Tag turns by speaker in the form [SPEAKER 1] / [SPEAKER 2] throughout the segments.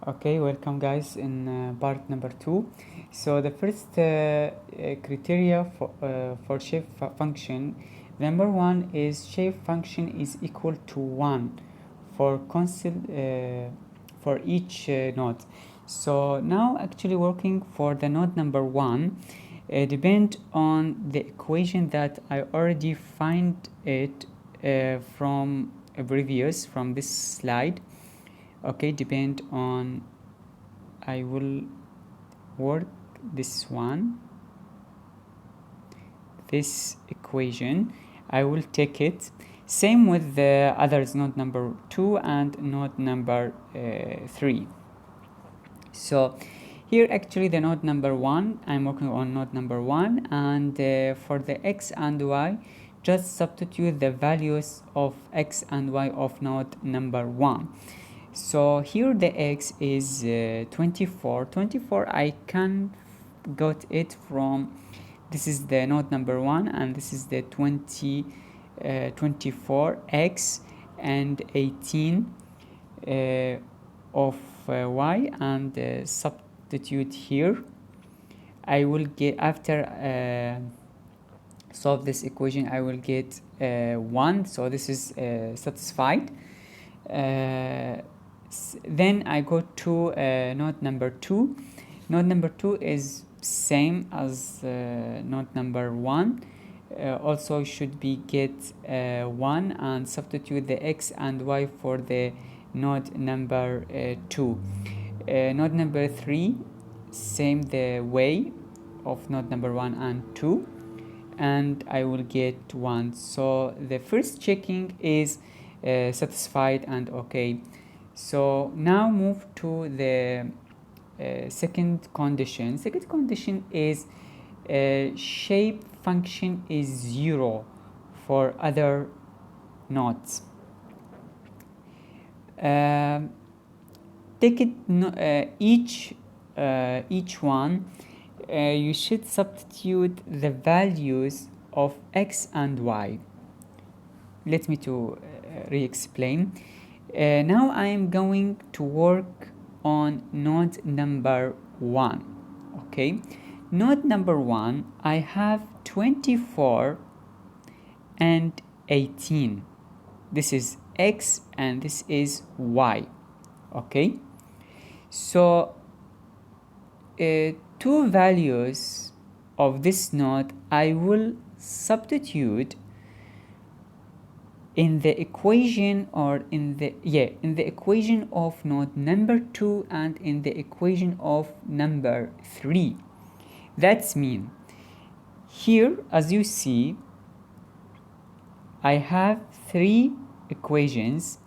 [SPEAKER 1] Okay, welcome guys in part number 2. So the first criteria for shape function, number 1 is shape function is equal to 1 for constant for each node. So now actually working for the node number 1 depend on the equation that I already find it from from this slide. Okay, depend on, I will work this equation. I will take it, same with the others, node number 2 and node number 3. So here actually the node number 1, I'm working on node number 1, and for the x and y, just substitute the values of x and y of node number 1. So here the x is 24. I can got it from, this is the node number 1 and this is the 24x and 18 of y, and substitute here. I will get, after solve this equation, I will get 1, so this is satisfied. Then I go to node number 2. Node number 2 is same as node number 1. Also should be get 1 and substitute the x and y for the node number 2. Node number 3, same the way of node number 1 and 2, and I will get 1. So the first checking is satisfied and okay. So now move to the second condition. Second condition is shape function is 0 for other nodes. Take it each one. You should substitute the values of x and y. Let me to re-explain. Now I am going to work on node number 1. Okay, node number 1, I have 24 and 18. This is x and this is y. Okay, so two values of this node I will substitute in the equation, or in the equation of node number 2 and in the equation of number 3. That's mean here, as you see, I have 3 equations.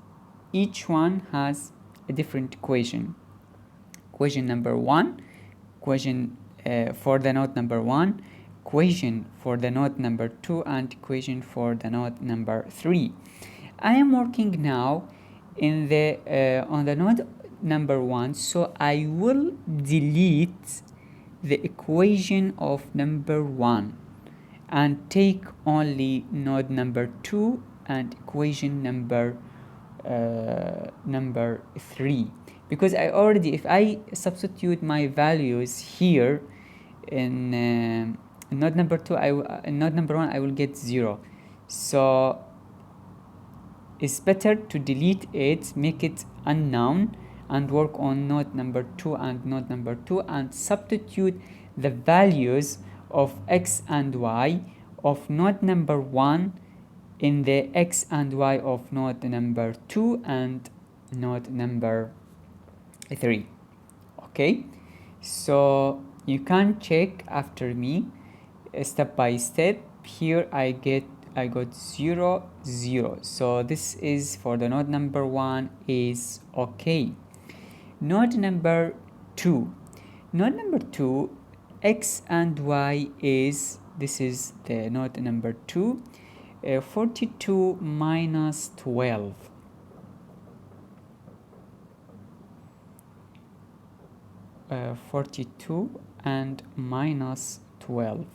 [SPEAKER 1] Each one has a different equation. Equation number 1, equation for the node number 1, equation for the node number 2, and equation for the node number 3. I am working now in the on the node number 1, so I will delete the equation of number 1 and take only node number 2 and equation number 3, because I already, if I substitute my values here in node number 2, in node number 1 I will get 0. So it's better to delete it, make it unknown, and work on node number 2 and node number 2 and substitute the values of x and y of node number 1 in the x and y of node number 2 and node number 3. Okay, so you can check after me step by step. Here I got 0 0, so this is for the node number 1 is okay. Node number 2, x and y is, this is the node number 2, 42 minus 12. Uh, 42 and minus 12.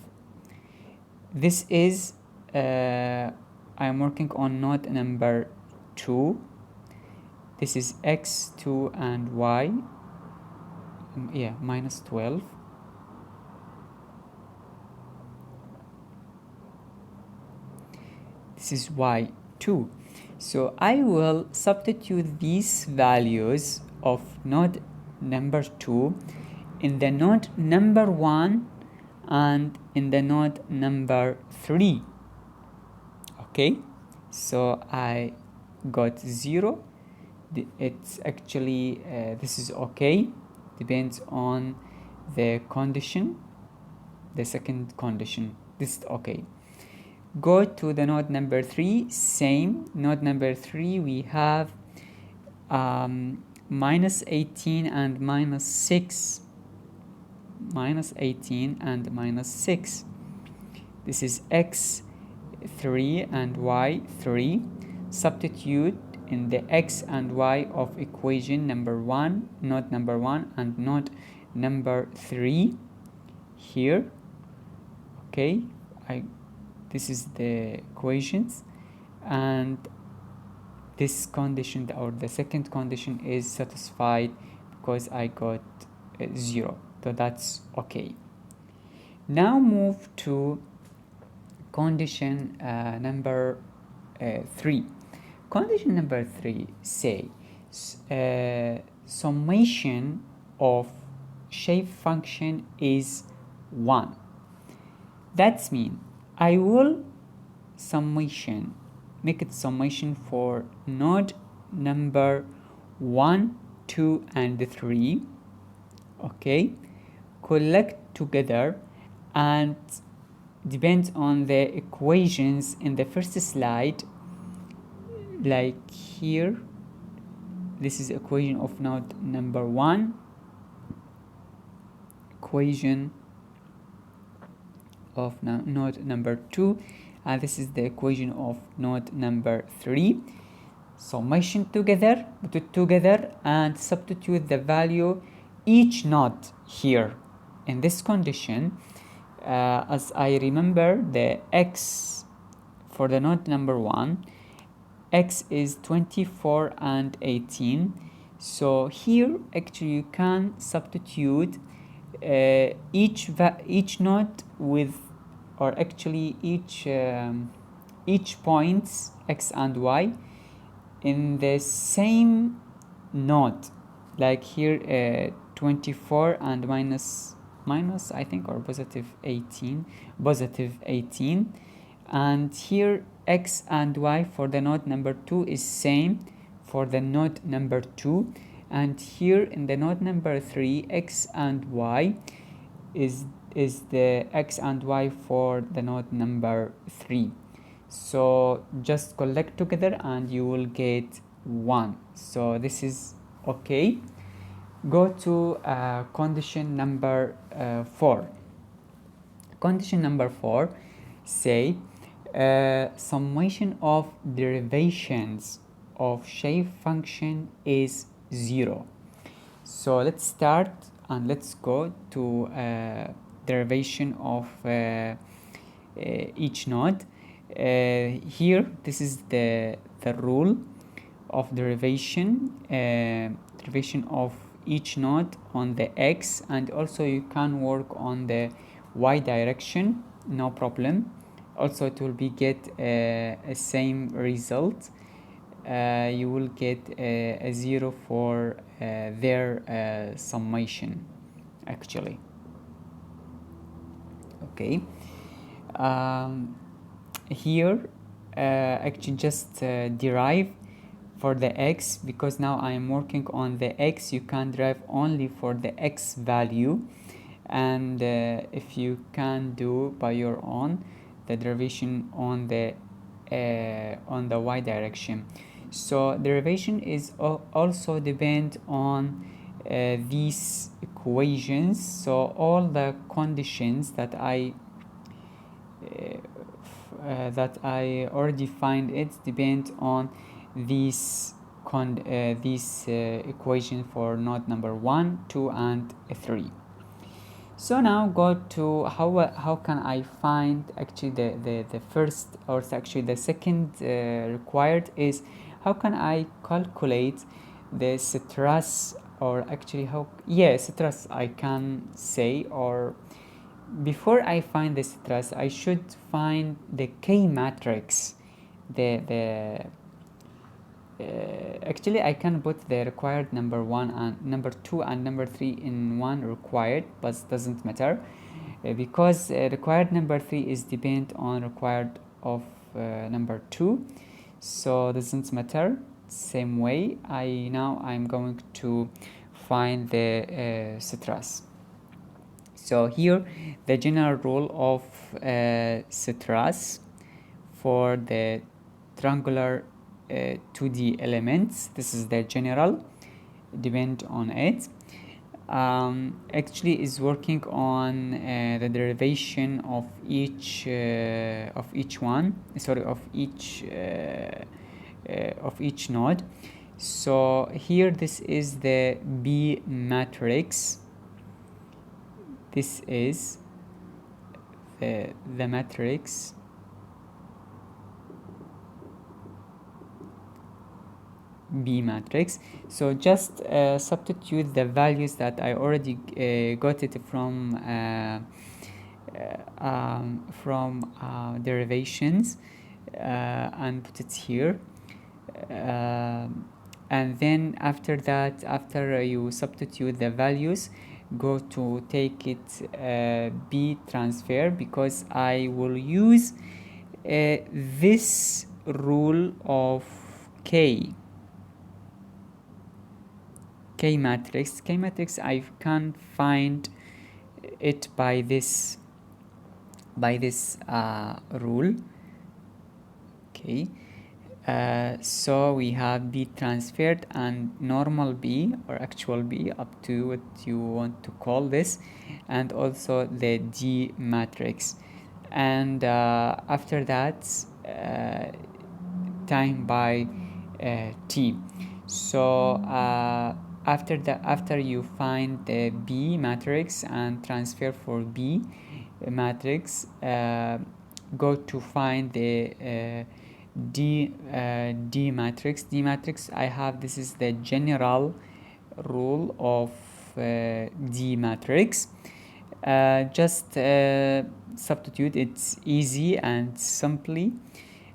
[SPEAKER 1] This is I am working on node number 2. This is x2 and y. yeah, minus 12. This is y2. So I will substitute these values of node number 2 in the node number 1 and in the node number 3. Okay, so I got 0. It's actually this is okay, depends on the condition, the second condition. This is okay. Go to the node number 3, same node number 3, we have minus 18 and minus 6, minus 18 and minus 6. This is x3 and y3. Substitute in the x and y of equation number 1, node number 1 and node number 3 here. Okay, this is the equations, and this condition or the second condition is satisfied because I got 0, so that's okay. Now move to condition number 3. Condition number 3 say summation of shape function is 1. That's mean I will make it summation for node number 1, 2 and 3. Okay, collect together and depends on the equations in the first slide, like here. This is equation of node number 1, equation of node number 2, and this is the equation of node number 3. Summation together, put it together and substitute the value each node here. In this condition, as I remember, the x for the node number 1, x is 24 and 18. So here actually you can substitute each node with, or actually each points x and y in the same node, like here 24 and minus I think, or positive 18, and here x and y for the node number 2 is same for the node number 2, and here in the node number 3 x and y is the x and y for the node number 3. So just collect together and you will get 1. So this is okay. Go to condition number 4. Condition number 4 say summation of derivations of shape function is 0. So let's start and let's go to derivation of each node. Here this is the rule of derivation of each node on the x, and also you can work on the y direction, no problem. Also it will be get a same result. You will get a 0 for their summation actually. Okay, here actually just derive for the x, because now I am working on the x. You can derive only for the x value, and if you can do by your own the derivation on the y direction. So derivation is also depend on these equations. So all the conditions that I already find, it depends on these equation for node number 1, 2 and 3. So now go to how can I find actually the first, or actually the second required is how can I calculate the stress or actually how, yeah, citrus I can say. Or before I find the citrus, I should find the K matrix. The Actually I can put the required number 1 and number 2 and number 3 in one required, but doesn't matter, because required number 3 is depend on required of number 2, so doesn't matter. Same way, I'm going to find the citrus. So here the general rule of citrus for the triangular 2D elements, this is the general, depend on it. Actually is working on the derivation of each one, sorry, of each node. So here this is the B matrix, this is the matrix B matrix. So just substitute the values that I already got it from derivations and put it here. And then after that, after you substitute the values, go to take it B transfer, because I will use this rule of K matrix. K matrix I can find it by this rule. Okay, so we have B transferred and normal B or actual B, up to what you want to call this, and also the D matrix. And after that, time by T. So after you find the B matrix and transfer for B matrix, go to find the D matrix. D matrix I have, this is the general rule of D matrix. Just substitute, it's easy and simply.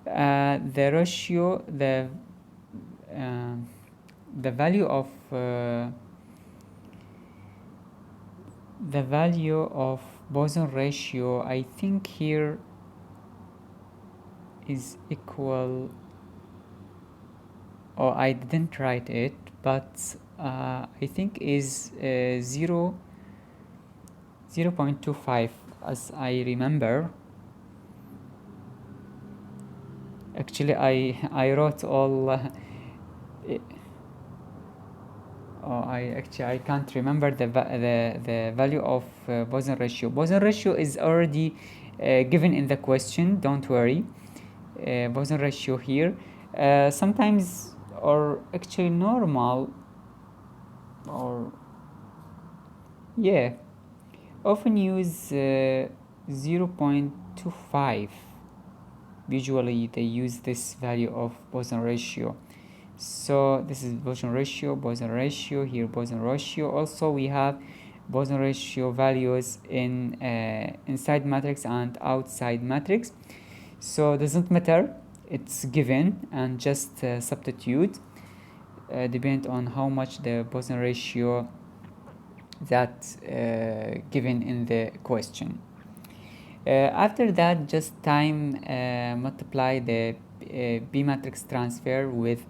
[SPEAKER 1] The ratio, the value of Poisson ratio, I think here is equal, or I didn't write it, but I think is 0.25 as I remember. Actually I wrote all I can't remember the value of Poisson ratio. Poisson ratio is already given in the question, don't worry. Poisson ratio here sometimes, or actually normal, or yeah, often use 0.25. Usually they use this value of Poisson ratio. So this is Poisson ratio, here Poisson ratio. Also we have Poisson ratio values in inside matrix and outside matrix. So doesn't matter, it's given, and just substitute depend on how much the Poisson ratio that given in the question. After that, just time multiply the B matrix transfer with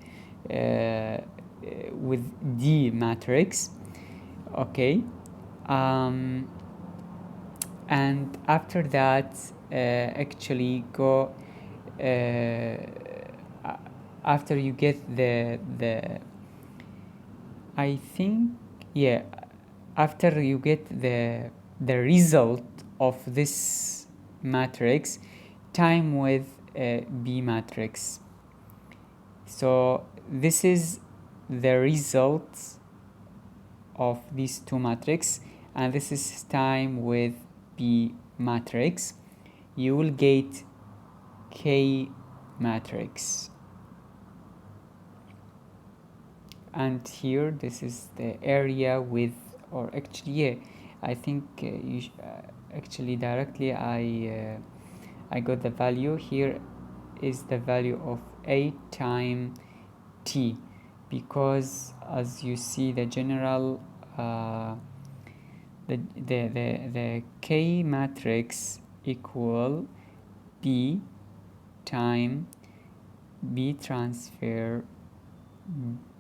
[SPEAKER 1] D matrix. Okay, and after that actually go after you get the I think, yeah, after you get the result of this matrix, time with B matrix. So this is the result of these two matrix, and this is time with B matrix. You will get K matrix. and here this is the area with, or actually yeah, I think actually directly I got the value. Here is the value of a time t, because as you see the general the K matrix equal B time B transfer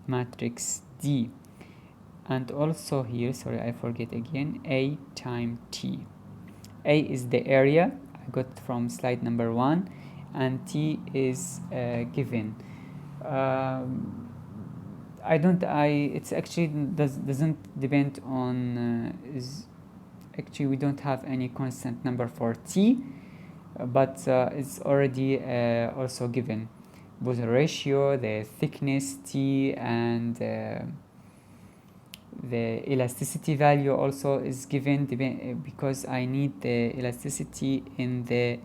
[SPEAKER 1] matrix D, and also here, sorry I forget again, A time T. A is the area I got from slide number 1, and T is given. It's actually doesn't depend on actually we don't have any constant number for T, but it's already also given both the ratio, the thickness T, and the elasticity value also is given, because I need the elasticity in the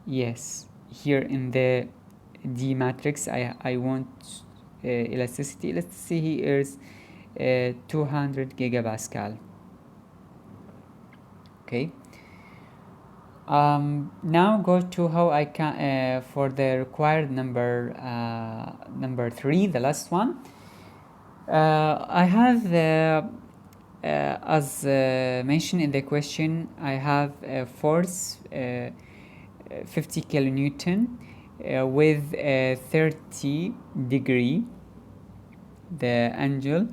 [SPEAKER 1] yes, here in the D matrix I want elasticity here is 200 gigapascal. Okay, now go to how I can for the required number 3, the last one. I have as mentioned in the question, I have a force 50 kilonewton with 30 degree the angle.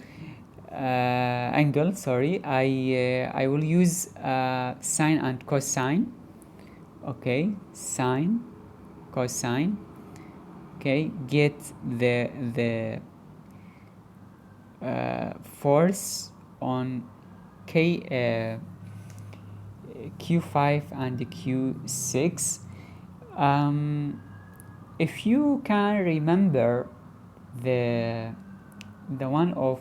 [SPEAKER 1] Sorry, I will use sine and cosine. Okay, sine, cosine. Okay, get the force on K Q5 and Q6. If you can remember the one of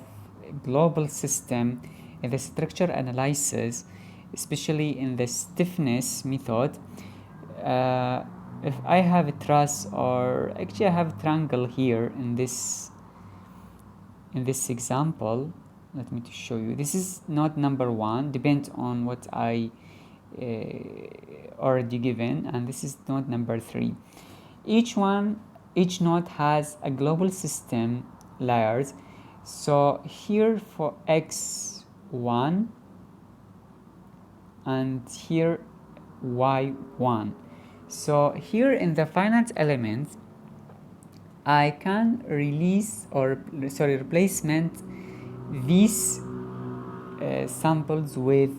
[SPEAKER 1] global system in the structure analysis, especially in the stiffness method, if I have a truss, or actually I have a triangle here in this example, let me to show you. This is node number 1, depends on what I already given, and this is node number 3. Each node has a global system layers. So here for x1 and here y1. So here in the finite element I can replacement these samples with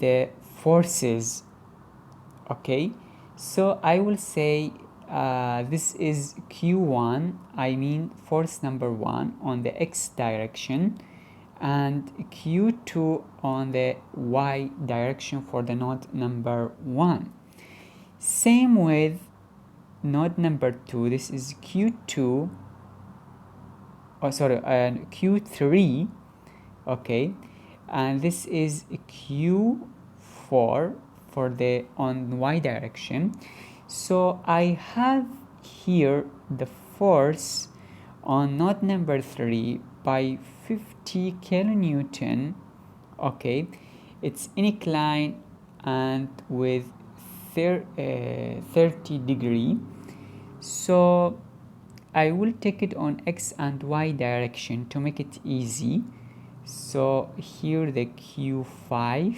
[SPEAKER 1] the forces. Okay, so I will say this is Q1, I mean force number 1 on the x direction, and Q2 on the y direction for the node number 1. Same with node number 2, this is Q2, Q3, okay, and this is Q4 for the on y direction. So I have here the force on node number 3 by 50 kilonewton. Okay, it's inclined and with 30 degree. So I will take it on x and y direction to make it easy. So here the Q5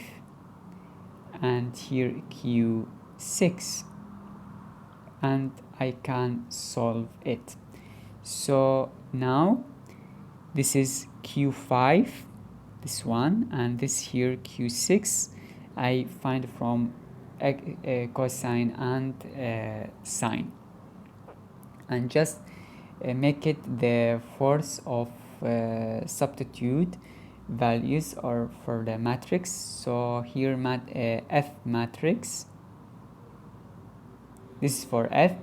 [SPEAKER 1] and here Q6, and I can solve it. So now this is Q5, this one, and this here Q6 I find from cosine and sine, and just make it the force of substitute values or for the matrix. So here F matrix, this is for F,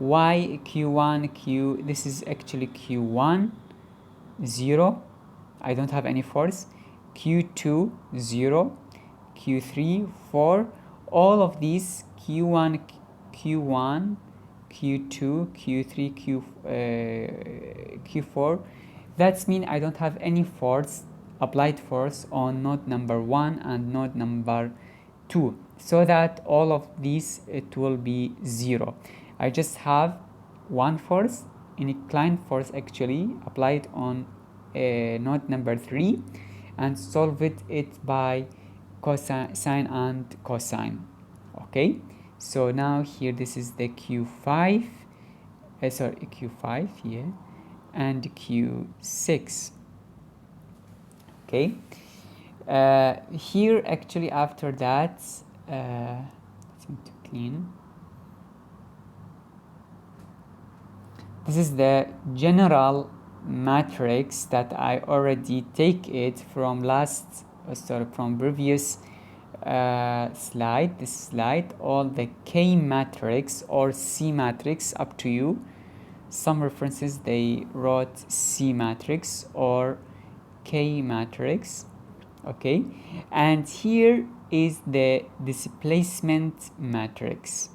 [SPEAKER 1] Y Q1 Q, this is actually Q1 0, I don't have any force, Q2 0, Q3 4, all of these q1, q1, q2, q3, q4, that's mean I don't have any force, applied force on node number 1 and node number 2, so that all of these it will be 0. I just have one force, inclined force actually, applied on node number 3, and solve it by cosine, sine and cosine. Okay, so now here this is the q5, sorry, q5, yeah, and q6. Okay, here actually after that, let's need to clean. This is the general matrix that I already take it from last, sorry, from previous slide, this slide, all the K matrix or C matrix, up to you. Some references they wrote C matrix or K matrix. Okay, and here is the displacement matrix.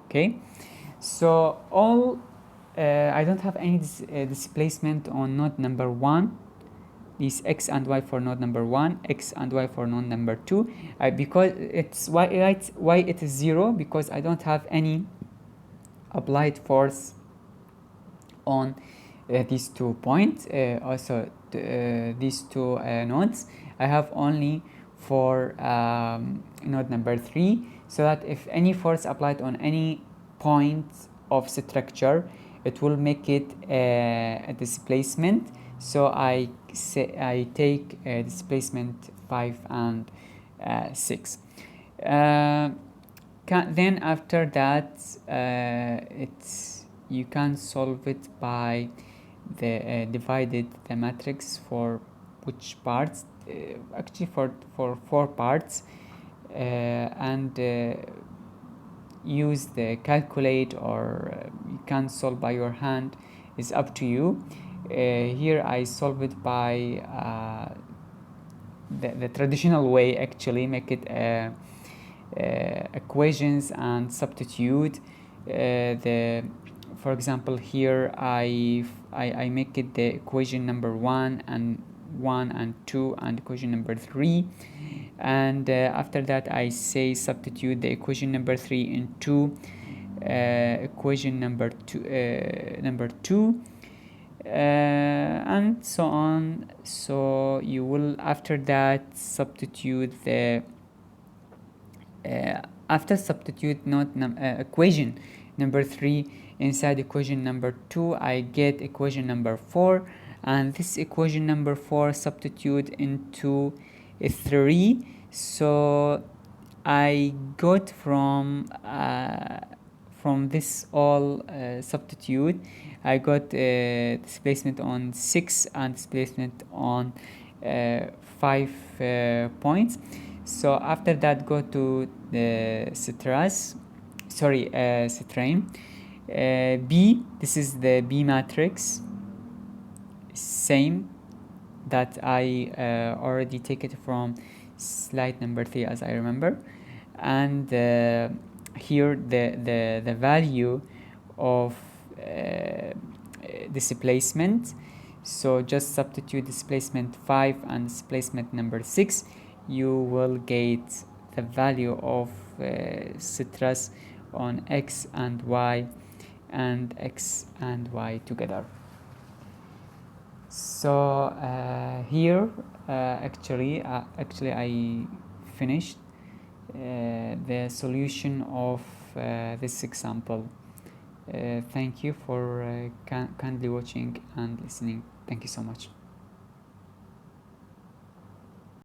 [SPEAKER 1] Okay, so all I don't have any displacement on node number 1, is x and y for node number 1, x and y for node number 2, because it's why it is 0, because I don't have any applied force on these 2 points, also these 2 nodes. I have only for node number 3, so that if any force applied on any point of structure, it will make it a displacement. So I take displacement 5 and 6. Then after that, you can solve it by the divided the matrix for which parts, actually for 4 parts, and use the calculate, or you can solve by your hand, is up to you. Here I solve it by the traditional way, actually make it equations and substitute for example here I make it the equation number 1 and 2 and equation number 3, and after that I say substitute the equation number 3 into equation number 2 and so on. So you will after that substitute the after substitute equation number 3 inside equation number 2, I get equation number 4, and this equation number 4 substitute into 3. So I got from this all substitute, I got displacement on 6 and displacement on 5 points. So after that, go to the strain. B, this is the B matrix, same that I already take it from slide number 3 as I remember, and here the value of displacement, so just substitute displacement 5 and displacement number 6, you will get the value of stress on x and y and x and y together. So here actually I finished the solution of this example. Thank you for kindly watching and listening. Thank you so much.